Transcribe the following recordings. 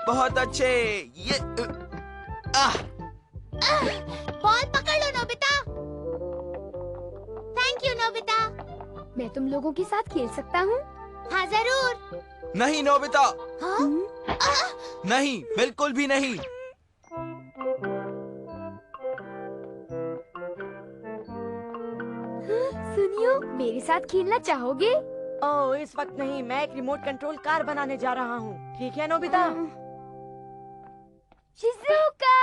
बहुत अच्छे। ये आह बॉल पकड़ लो नोबिता। Thank you Nobita. मैं तुम लोगों के साथ खेल सकता हूँ? हाँ जरूर। नहीं नोबिता, हाँ? नहीं, बिल्कुल भी नहीं। सुनियो, मेरे साथ खेलना चाहोगे? ओह, इस वक्त नहीं। मैं एक रिमोट कंट्रोल कार बनाने जा रहा हूँ। ठीक है नोबिता? शिज़ुका!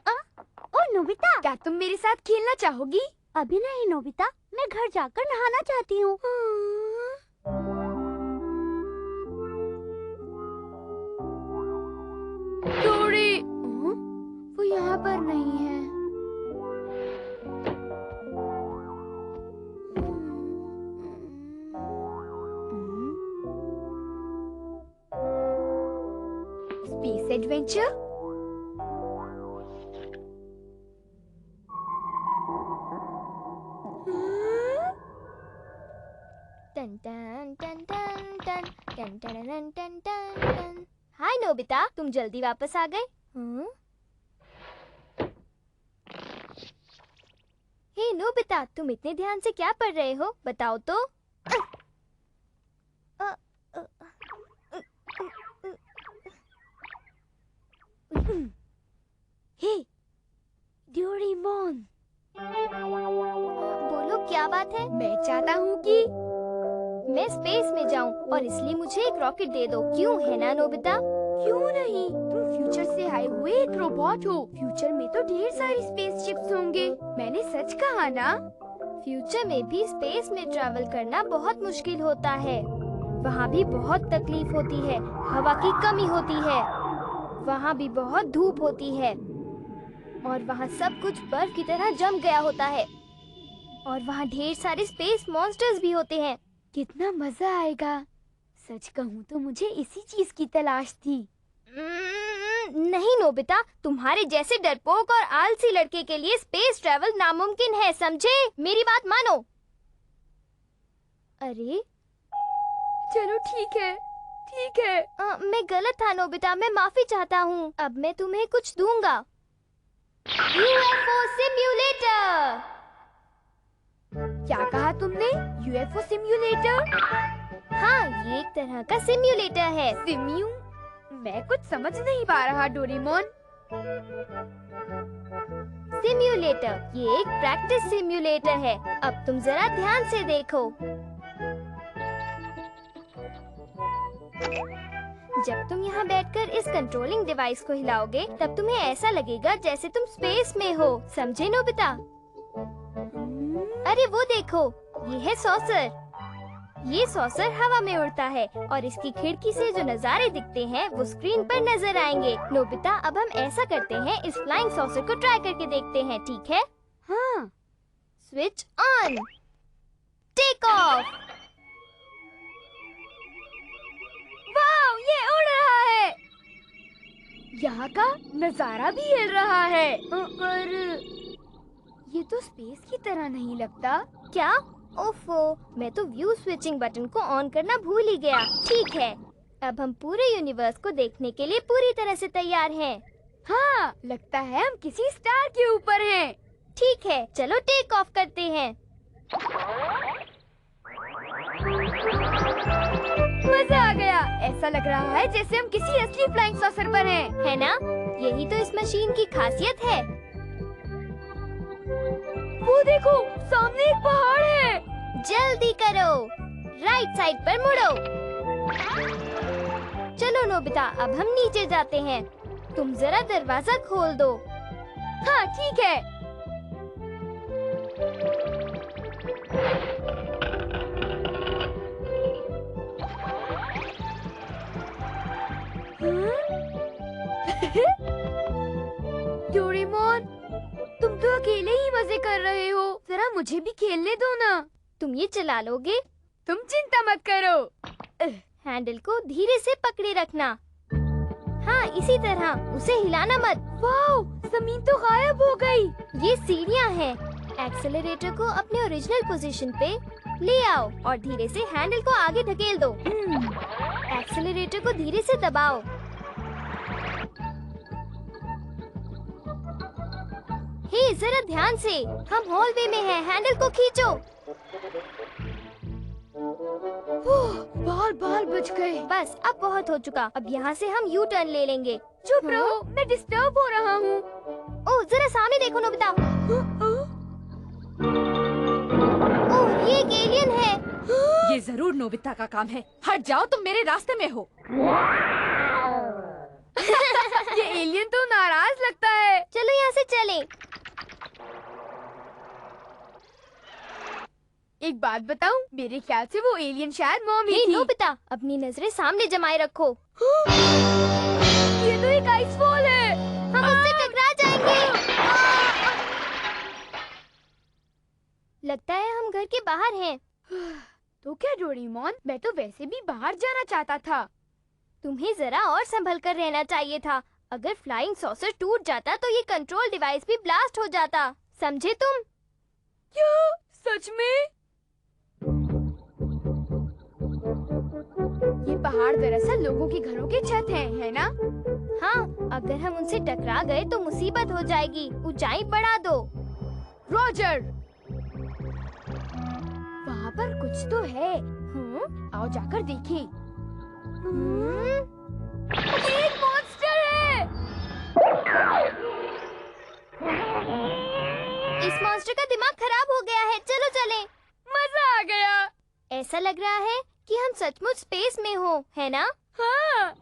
ओ नोबिता, क्या तुम मेरे साथ खेलना चाहोगी? अभी नहीं नोबिता, मैं घर जाकर नहाना चाहती हूँ। डोरी! वो यहाँ पर नहीं है। Space adventure? टन टन टन टन टन टन टन टन टन। हाय नोबिता, तुम जल्दी वापस आ गए? हे नोबिता, तुम इतने ध्यान से क्या पढ़ रहे हो? बताओ तो। हे डोरेमोन, बोलो क्या बात है? मैं चाहता हूँ कि मैं स्पेस में जाऊं और इसलिए मुझे एक रॉकेट दे दो। क्यों है ना नोबिता? क्यों नहीं, तुम फ्यूचर से आए हुए एक रोबोट हो। फ्यूचर में तो ढेर सारी स्पेसशिप्स होंगे। मैंने सच कहा ना? फ्यूचर में भी स्पेस में ट्रैवल करना बहुत मुश्किल होता है। वहाँ भी बहुत तकलीफ होती है, हवा की कमी होती है, वहाँ भी बहुत धूप होती है और वहाँ सब कुछ बर्फ की तरह जम गया होता है और वहाँ ढेर सारे स्पेस मॉन्स्टर्स भी होते हैं। कितना मजा आएगा। सच कहूँ तो मुझे इसी चीज की तलाश थी। नहीं नोबिता, तुम्हारे जैसे डरपोक और आलसी लड़के के लिए स्पेस ट्रैवल नामुमकिन है, समझे? मेरी बात मानो। अरे चलो ठीक है, ठीक है। मैं गलत था नोबिता, मैं माफी चाहता हूँ। अब मैं तुम्हें कुछ दूंगा। UFO simulator. क्या कहा तुमने? UFO simulator? हाँ, ये एक तरह का सिम्युलेटर है। मैं कुछ समझ नहीं पा रहा डोरेमोन। सिम्युलेटर, ये एक प्रैक्टिस सिम्युलेटर है। अब तुम जरा ध्यान से देखो। जब तुम यहाँ बैठकर इस कंट्रोलिंग डिवाइस को हिलाओगे, तब तुम्हें ऐसा लगेगा जैसे तुम स्पेस में हो, समझे नोबिता? अरे वो देखो, ये है सॉसर। ये सॉसर हवा में उड़ता है और इसकी खिड़की से जो नज़ारे दिखते हैं वो स्क्रीन पर नजर आएंगे। नोबिता, अब हम ऐसा करते हैं, इस फ्लाइंग सॉसर को ट्राई करके देखते हैं, ठीक है? हाँ। Switch on, take off. Wow, ये उड़ रहा है। यहाँ का नजारा भी हिल रहा है, पर ये तो स्पेस की तरह नहीं लगता। क्या? ओफो, मैं तो व्यू स्विचिंग बटन को ऑन करना भूल ही गया। ठीक है, अब हम पूरे यूनिवर्स को देखने के लिए पूरी तरह से तैयार हैं। हाँ, लगता है हम किसी स्टार के ऊपर हैं। ठीक है, चलो टेक ऑफ करते हैं। मजा आ गया। ऐसा लग रहा है जैसे हम किसी असली फ्लाइंग सॉसर पर हैं, है ना? यही तो इस मशीन की खासियत है। वो देखो, सामने एक पहाड़ है। जल्दी करो, राइट साइड पर मुड़ो। चलो नोबिता, अब हम नीचे जाते हैं। तुम जरा दरवाजा खोल दो। हाँ ठीक है। डोरेमोन, तुम तो अकेले ही मजे कर रहे हो, जरा मुझे भी खेलने दो ना। तुम ये चला लोगे? तुम चिंता मत करो। हैंडल को धीरे से पकड़े रखना। हाँ, इसी तरह, उसे हिलाना मत। वाओ, जमीन तो गायब हो गई। ये सीढ़ियाँ हैं। एक्सेलरेटर को अपने ओरिजिनल पोजीशन पे ले आओ और धीरे से हैंडल को आगे धकेल दो। एक्सेलरेटर को धीरे से दबाओ। हे जरा ध्यान से, हम हॉलवे में हैं, हैंडल को खींचो। बाल बाल बच गए। बस अब बहुत हो चुका, अब यहाँ से हम यू टर्न ले लेंगे। चुप रहो, मैं डिस्टर्ब हो रहा हूँ। ओह जरा सामने देखो नोबिता। ओह ये एक एलियन है। ये जरूर नोबिता का काम है। हट जाओ, तुम मेरे रास्ते में हो। ये एलियन तो नाराज लगता है। चलो यहाँ से चलें। एक बात बताऊं, मेरे ख्याल से वो एलियन शायद मॉमी हे थी। नोबिता, अपनी नजरें सामने जमाए रखो। ये तो एक आइस फॉल है। हम उससे टकरा जाएंगे। लगता है हम घर के बाहर हैं। तो क्या डोरेमोन, मैं तो वैसे भी बाहर जाना चाहता था। तुम्हें जरा और संभल कर रहना चाहिए था। अगर फ्लाइंग सॉसर टूट जाता तो ये कंट्रोल डिवाइस भी ब्लास्ट हो जाता, समझे तुम? क्या सच में? ये पहाड़ दरअसल लोगों के घरों के छत हैं, है ना? हाँ, अगर हम उनसे टकरा गए तो मुसीबत हो जाएगी। ऊंचाई बढ़ा दो। रॉजर, वहाँ पर कुछ तो है। आओ जाकर देखें। ये एक मॉन्स्टर है। इस मॉन्स्टर का दिमाग खराब हो गया है। चलो चलें। मजा आ गया। ऐसा लग रहा है कि हम सचमुच स्पेस में हो, है ना? हाँ,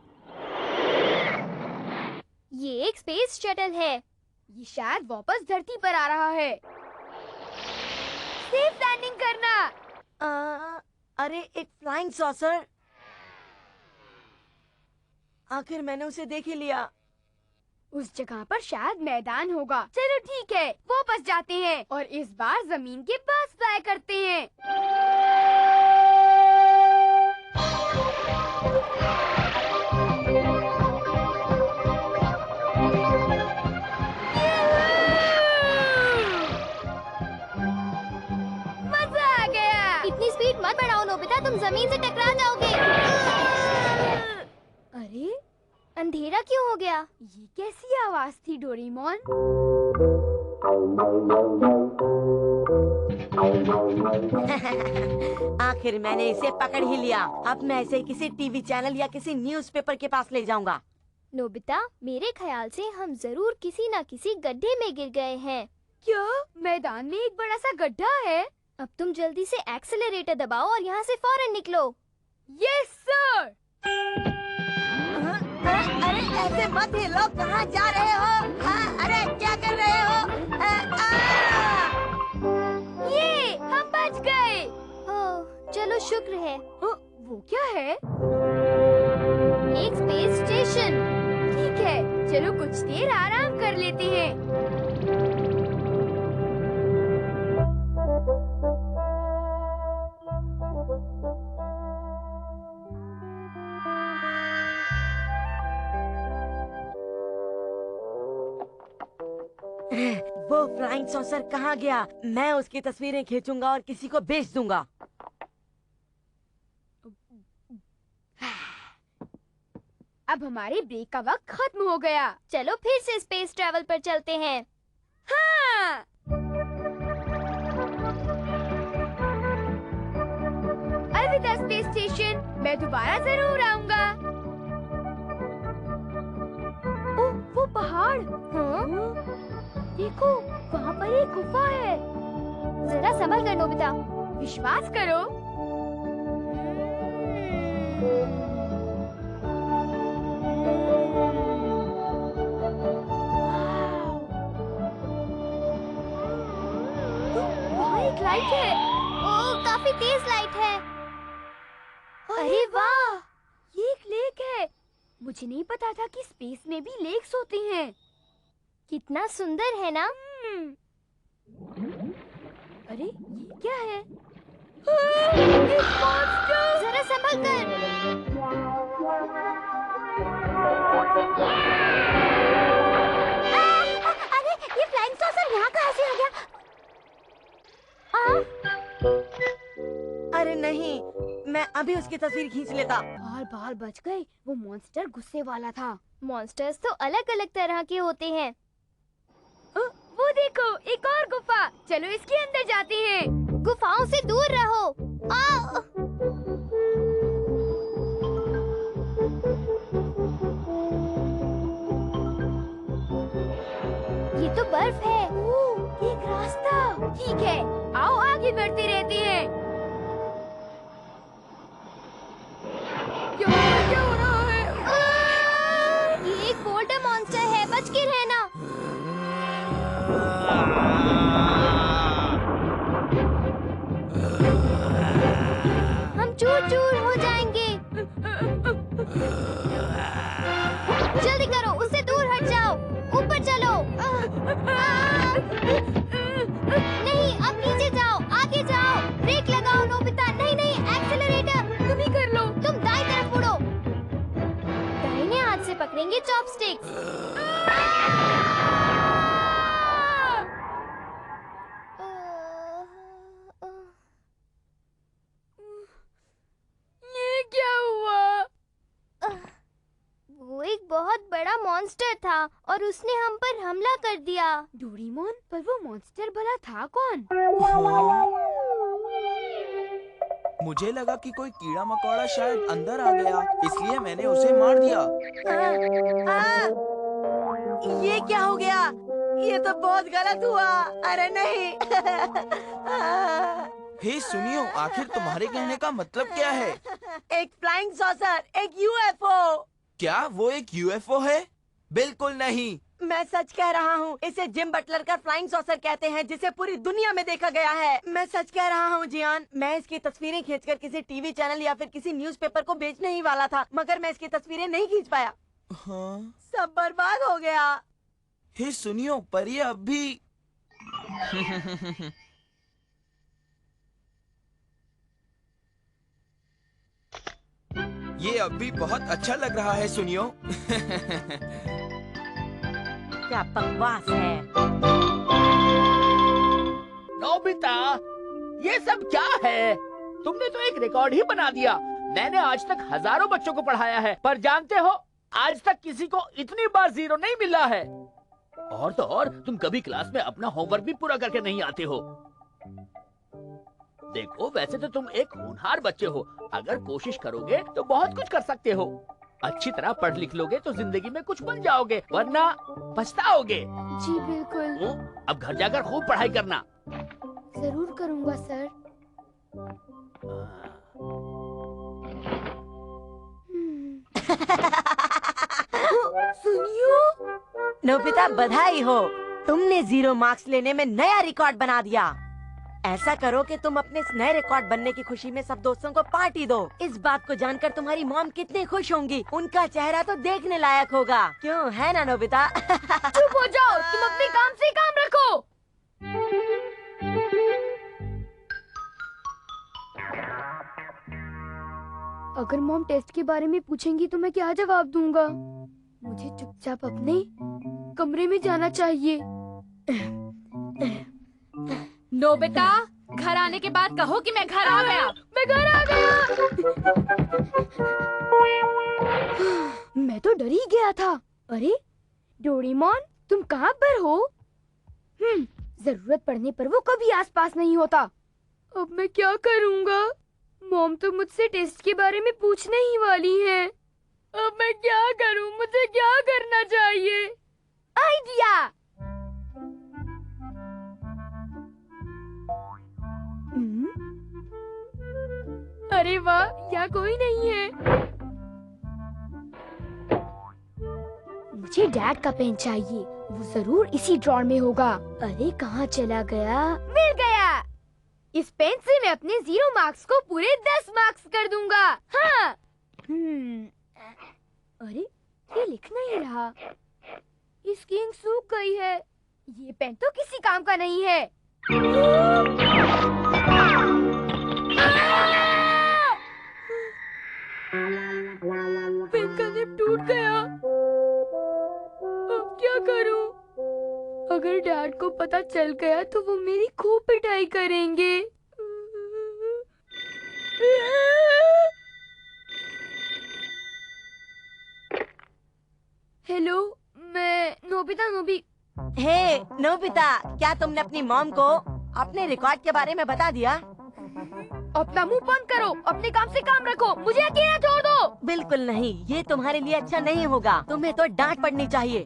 ये एक स्पेस शटल है। ये शायद वापस धरती पर आ रहा है। सेफ लैंडिंग करना। अरे एक फ्लाइंग सॉसर। आखिर मैंने उसे देख ही लिया। उस जगह पर शायद मैदान होगा। चलो ठीक है, वापस जाते हैं और इस बार जमीन के पास फ्लाई करते हैं। मजा आ गया। इतनी स्पीड मत बढ़ाओ नोबिता, तुम जमीन से टकरा जाओगे। अरे अंधेरा क्यों हो गया? ये कैसी आवाज थी डोरेमोन? आखिर मैंने इसे पकड़ ही लिया। अब मैं इसे किसी टीवी चैनल या किसी न्यूज़पेपर के पास ले जाऊंगा। नोबिता, मेरे ख्याल से हम जरूर किसी न किसी गड्ढे में गिर गए हैं। क्या मैदान में एक बड़ा सा गड्ढा है? अब तुम जल्दी से एक्सेलरेटर दबाओ और यहाँ से फौरन निकलो। Yes sir. अरे ऐसे मत हिलो, कहाँ जा रहे हो? अरे क्या कर रहे हो? ये हम बच गए। ओह, चलो शुक्र है। वो क्या है? एक स्पेस स्टेशन। ठीक है, चलो कुछ देर आराम कर लेते हैं। वो फ्लाइंग सॉसर कहाँ गया? मैं उसकी तस्वीरें खींचूंगा और किसी को बेच दूंगा। अब हमारे ब्रेक का वक्त खत्म हो गया। चलो फिर से स्पेस ट्रैवल पर चलते हैं। हाँ। अलविदा स्पेस स्टेशन, मैं दोबारा जरूर आऊंगा। ओह, वो पहाड़। देखो, वहाँ पर एक गुफा है। जरा संभल कर नोबिता। विश्वास करो। वहाँ एक लाइट है। ओह, काफी तेज लाइट है। अरे वाह, ये एक लेक है। मुझे नहीं पता था कि स्पेस में भी लेक्स होती हैं। कितना सुंदर है ना? अरे ये क्या है? एक मॉन्स्टर! जरा संभल कर। अरे ये फ्लाइंग सॉसर यहाँ कहाँ से आ गया? अरे नहीं, मैं अभी उसकी तस्वीर खींच लेता। बाल बाल बच गए। वो मॉन्स्टर गुस्से वाला था। मॉन्स्टर्स तो अलग अलग तरह के होते हैं। वो वो देखो, एक और गुफा। चलो इसके अंदर जाते हैं। गुफाओं से दूर रहो। आओ। ये तो बर्फ है। ओह, एक रास्ता। ठीक है, आओ आगे बढ़ते रहते हैं। क्या हो रहा है? ये एक बोल्डर मॉन्स्टर है, बच के रहना। हम चूर चूर हो जाएंगे। जल्दी करो, उससे दूर हट जाओ। ऊपर चलो। नहीं, अब नीचे जाओ, आगे जाओ। ब्रेक लगाओ नोबिता। नहीं नहीं, एक्सेलरेटर। तुम ही कर लो। तुम दाईं तरफ मुड़ो। दाहिने हाथ से पकड़ेंगे चॉपस्टिक्स। ये क्या हुआ? वो एक बहुत बड़ा मॉन्स्टर था और उसने हम पर हमला कर दिया। डोरेमोन, पर वो मॉन्स्टर भला था कौन? मुझे लगा कि कोई कीड़ा मकोड़ा शायद अंदर आ गया, इसलिए मैंने उसे मार दिया। ये क्या हो गया? ये तो बहुत गलत हुआ। अरे नहीं। हे सुनियो, आखिर तुम्हारे कहने का मतलब क्या है? एक फ्लाइंग सॉसर, एक यूएफओ। क्या वो एक यूएफओ है? बिल्कुल नहीं। मैं सच कह रहा हूँ। इसे जिम बटलर का फ्लाइंग सॉसर कहते हैं, जिसे पूरी दुनिया में देखा गया है। मैं सच कह रहा हूँ जियान। मैं इसकी तस्वीरें खींचकर किसी टीवी चैनल या फिर किसी न्यूज़पेपर को बेचने ही वाला था, मगर मैं इसकी तस्वीरें नहीं खींच पाया। हाँ? सब बर्बाद हो गया। हे सुनियो, पर ये अब भी ये अब भी बहुत अच्छा लग रहा है सुनियो। क्या बकवास है। नोबिता, ये सब क्या है? तुमने तो एक रिकॉर्ड ही बना दिया। मैंने आज तक हजारों बच्चों को पढ़ाया है, पर जानते हो, आज तक किसी को इतनी बार 0 नहीं मिला है। और तो और, तुम कभी क्लास में अपना होमवर्क भी पूरा करके नहीं आते हो। देखो, वैसे तो तुम एक होनहार बच्चे हो। अगर कोशिश करोगे तो बहुत कुछ कर सकते हो। अच्छी तरह पढ़ लिख लोगे तो जिंदगी में कुछ बन जाओगे, वरना पछताओगे। जी बिल्कुल, अब घर जाकर खूब पढ़ाई करना। जरूर करूँगा सर। सुनियो, नोबिता बधाई हो। तुमने 0 मार्क्स लेने में नया रिकॉर्ड बना दिया। ऐसा करो कि तुम अपने इस नए रिकॉर्ड बनने की खुशी में सब दोस्तों को पार्टी दो। इस बात को जानकर तुम्हारी मॉम कितनी खुश होंगी। उनका चेहरा तो देखने लायक होगा, क्यों है ना नोबिता? चुप हो जाओ, तुम अपने काम से काम रखो। अगर मॉम टेस्ट के बारे में पूछेंगी तो मैं क्या जवाब दूंगा? मुझे चुपचाप अपने कमरे में जाना चाहिए। नोबिता, घर आने के बाद कहो कि मैं घर आ गया। मैं घर आ गया। मैं तो डर ही गया था। अरे डोरेमोन, तुम कहाँ पर हो? जरूरत पड़ने पर वो कभी आसपास नहीं होता। अब मैं क्या करूँगा? मॉम तो मुझसे टेस्ट के बारे में पूछने ही वाली है। अब मैं क्या करूँ? मुझे क्या करना चाहिए? आइडिया! अरे वाह, यहाँ कोई नहीं है। मुझे डैड का पेन चाहिए। वो जरूर इसी ड्रॉर में होगा। अरे कहाँ चला गया? मिल गया। इस पेन से मैं अपने 0 मार्क्स को पूरे 10 मार्क्स कर दूंगा। हाँ। अरे ये लिख नहीं रहा। इसकी इंक सूख गई है। ये पेन तो किसी काम का नहीं है। पेन का निब टूट गया। अब क्या करूं? अगर डैड को पता चल गया तो वो मेरी खूब पिटाई करेंगे। हेलो, मैं नोबिता हे नोबिता, क्या तुमने अपनी मॉम को अपने रिकॉर्ड के बारे में बता दिया? अपना मुंह बंद करो, अपने काम से काम रखो, मुझे अकेला छोड़ दो। बिल्कुल नहीं, ये तुम्हारे लिए अच्छा नहीं होगा। तुम्हें तो डांट पड़नी चाहिए।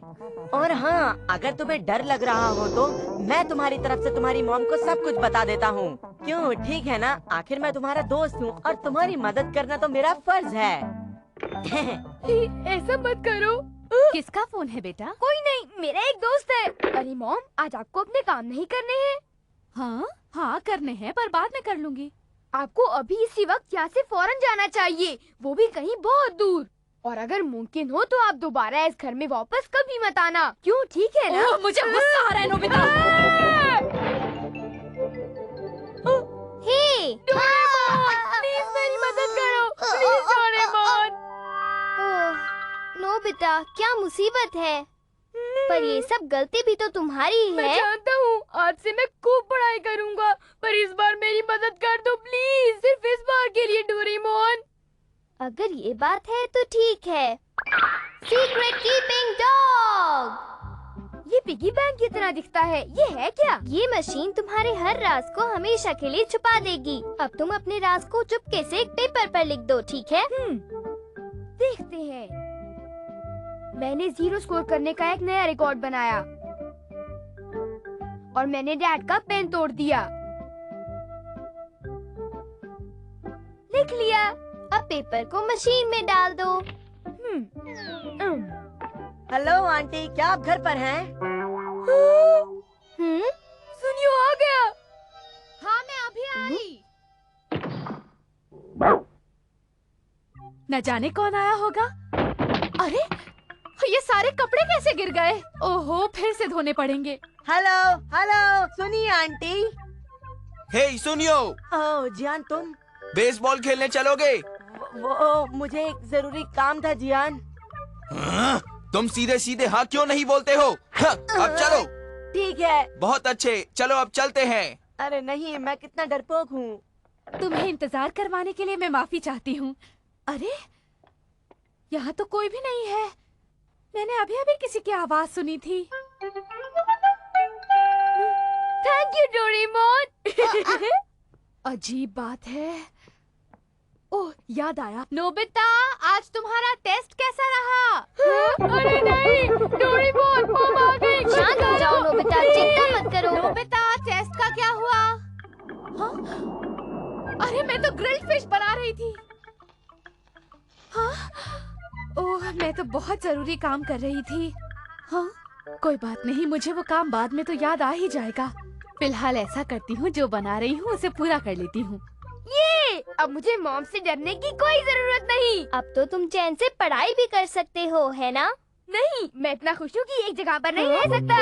और हाँ, अगर तुम्हें डर लग रहा हो तो मैं तुम्हारी तरफ से तुम्हारी मॉम को सब कुछ बता देता हूँ। क्यों, ठीक है ना? आखिर मैं तुम्हारा दोस्त हूँ और तुम्हारी मदद करना तो मेरा फर्ज है। ऐसा मत करो। किसका फोन है बेटा? कोई नहीं, मेरा एक दोस्त है। अरे मॉम, आज आपको अपने काम नहीं करने हैं? हाँ हाँ करने हैं, पर बाद में कर लूंगी। आपको अभी इसी वक्त यहाँ से फौरन जाना चाहिए, वो भी कहीं बहुत दूर। और अगर मुमकिन हो तो आप दोबारा इस घर में वापस कभी मत आना। क्यों, ठीक है ना? ओह, मुझे गुस्सा आ रहा है नोबिता। हे प्लीज मेरी मदद करो, प्लीज डोरेमोन। नोबिता, क्या मुसीबत है? पर ये सब गलती भी तो तुम्हारी ही मैं है। जानता हूँ, आज से मैं खूब पढ़ाई करूँगा, पर इस बार मेरी मदद कर दो प्लीज, सिर्फ इस बार के लिए डोरेमोन। अगर ये बात है तो ठीक है। Secret keeping dog. ये पिगी बैंक की तरह दिखता है, ये है क्या? ये मशीन तुम्हारे हर राज को हमेशा के लिए छुपा देगी। अब तुम अपने राज को चुपके से एक पेपर पर लिख दो, ठीक है? देखते हैं। मैंने 0 स्कोर करने का एक नया रिकॉर्ड बनाया और मैंने डैड का पेन तोड़ दिया। लिख लिया। अब पेपर को मशीन में डाल दो। हेलो आंटी, क्या आप घर पर हैं? सुनियो, आ गया। हाँ मैं अभी आई। न जाने कौन आया होगा। अरे ये सारे कपड़े कैसे गिर गए? ओहो, फिर से धोने पड़ेंगे। हेलो हेलो, सुनिए आंटी। हे सुनियो, ओह जियान, तुम? बेसबॉल खेलने चलोगे? वो मुझे एक जरूरी काम था जियान। हाँ? तुम सीधे सीधे हाँ क्यों नहीं बोलते हो? हाँ, अब चलो। ठीक है। बहुत अच्छे, चलो अब चलते हैं। अरे नहीं, मैं कितना डरपोक हूँ। तुम्हें इंतजार करवाने के लिए मैं माफी चाहती हूँ। अरे यहाँ तो कोई भी नहीं है। मैंने अभी अभी किसी की आवाज सुनी थी। Thank you Doraemon. अजीब बात है। ओह, याद आया। नोबिता, आज तुम्हारा टेस्ट कैसा रहा? अरे नहीं, डोरेमोन, मम आ गई। शांत हो जाओ नोबिता, चिंता मत करो। नोबिता, टेस्ट का क्या हुआ? हाँ? अरे मैं तो ग्रिल्ड फिश बना रही थी। हाँ? ओह, मैं तो बहुत जरूरी काम कर रही थी। हाँ? कोई बात नहीं, मुझे वो काम बाद में तो याद आ ही जाएगा। फिलहाल ऐसा करती हूँ, जो बना रही हूँ उसे पूरा कर लेती हूँ। ये अब मुझे मॉम से डरने की कोई जरूरत नहीं। अब तो तुम चैन से पढ़ाई भी कर सकते हो, है ना? नहीं, मैं इतना खुश हूँ कि एक जगह पर नहीं रह सकता।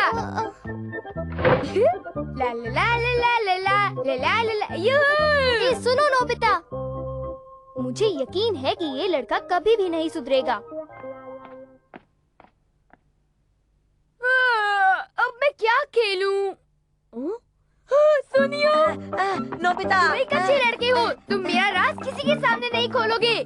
ला ला ला ला ला ला ला ला ला ला ए, सुनो नोबिता, मुझे यकीन है कि ये लड़का कभी भी नहीं सुधरेगा। अब मैं क्या खेलूं? सुनियो, नोबिता, तुम एक अच्छे लड़के हो, तुम मेरा राज किसी के सामने नहीं खोलोगे।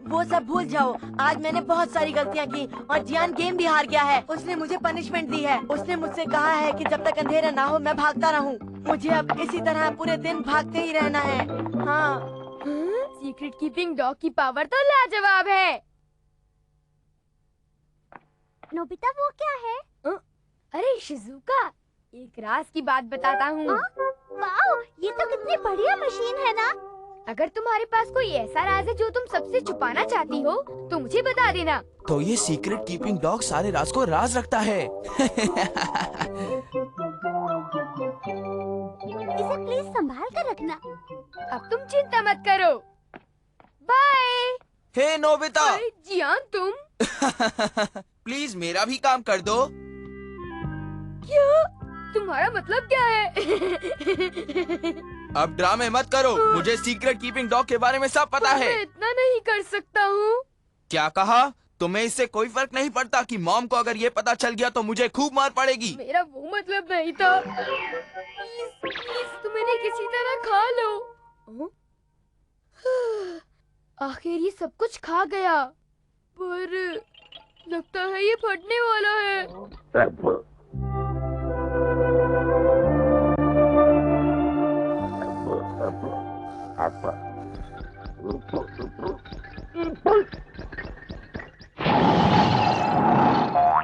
वो सब भूल जाओ। आज मैंने बहुत सारी गलतियाँ की और जियान गेम भी हार गया है। उसने मुझे पनिशमेंट दी है। उसने मुझसे कहा है कि जब तक अंधेरा ना हो मैं भागता रहूं। मुझे अब इसी तरह पूरे दिन भागते ही रहना है। हाँ। सीक्रेट कीपिंग डॉग की पावर तो लाजवाब है। नोबिता, वो क्या है? अरे शिजुका, एक राज की बात बताता हूँ। वाओ, ये तो कितनी बढ़िया मशीन है ना। अगर तुम्हारे पास कोई ऐसा राज है जो तुम सबसे छुपाना चाहती हो तो मुझे बता देना। तो ये सीक्रेट कीपिंग डॉग सारे राज को राज रखता है। इसे प्लीज संभाल कर रखना। अब तुम चिंता मत करो। बाय। हे नोबिता, अरे जियान, तुम प्लीज मेरा भी काम कर दो। क्या? तुम्हारा मतलब क्या है? अब ड्रामे मत करो, मुझे सीक्रेट कीपिंग डॉग के बारे में सब पता है। मैं इतना नहीं कर सकता हूँ। क्या कहा? तुम्हें इससे कोई फर्क नहीं पड़ता कि मॉम को अगर ये पता चल गया तो मुझे खूब मार पड़ेगी। मेरा वो मतलब नहीं था। प्लीज, प्लीज, तुम इन्हें किसी तरह खा लो। आखिर ये सब कुछ खा गया, पर लगता है ये फटने वाला है।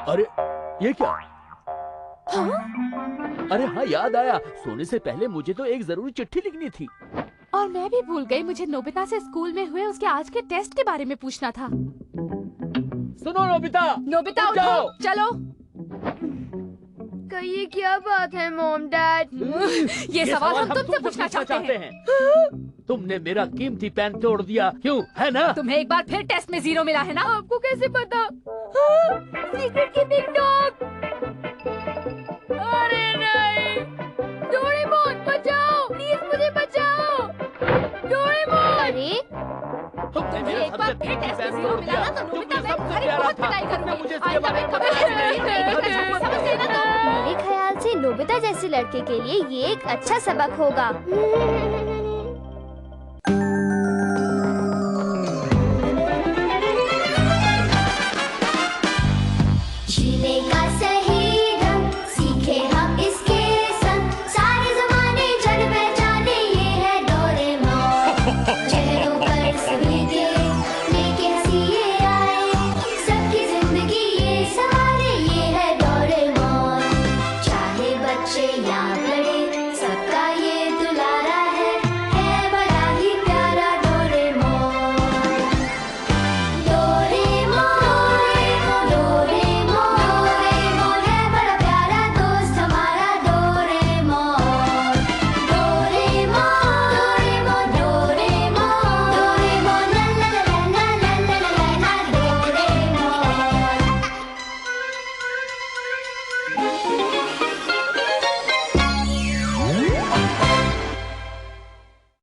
अरे ये क्या? अरे हाँ, याद आया, सोने से पहले मुझे तो एक जरूरी चिट्ठी लिखनी थी। और मैं भी भूल गई, मुझे नोबिता से स्कूल में हुए उसके आज के टेस्ट के बारे में पूछना था। सुनो नोबिता, नोबिता उठ जाओ। उठो, चलो। ये क्या बात है मॉम डैड? ये सवाल हम तुमसे पूछना चाहते हैं। तुमने मेरा कीमती पेन तोड़ दिया, क्यों, है ना? तुम्हें एक बार फिर टेस्ट में 0 मिला है ना? आपको कैसे पता? Secret keeping dog. अरे नहीं, डोरेमोन बचाओ, प्लीज मुझे बचाओ, डोरेमोन। अरे तुमने तुम्हें मेरा एक बार सबसे फिर कीमती टेस्ट पेन में तोड़ 0 मिला दिया, ना तो जो नोबिता कि मैं सबसे तुम्हारी प्यारा बहुत था। पिटाई तुमने करूंगी। मुझे इसके आइंदा बारे मैं में कभी बताया नहीं नहीं। समझ गई ना तुम? मेरे ख्याल से नोबिता जैसे लड़के के लिए ये एक अच्छा सबक होगा। जीने का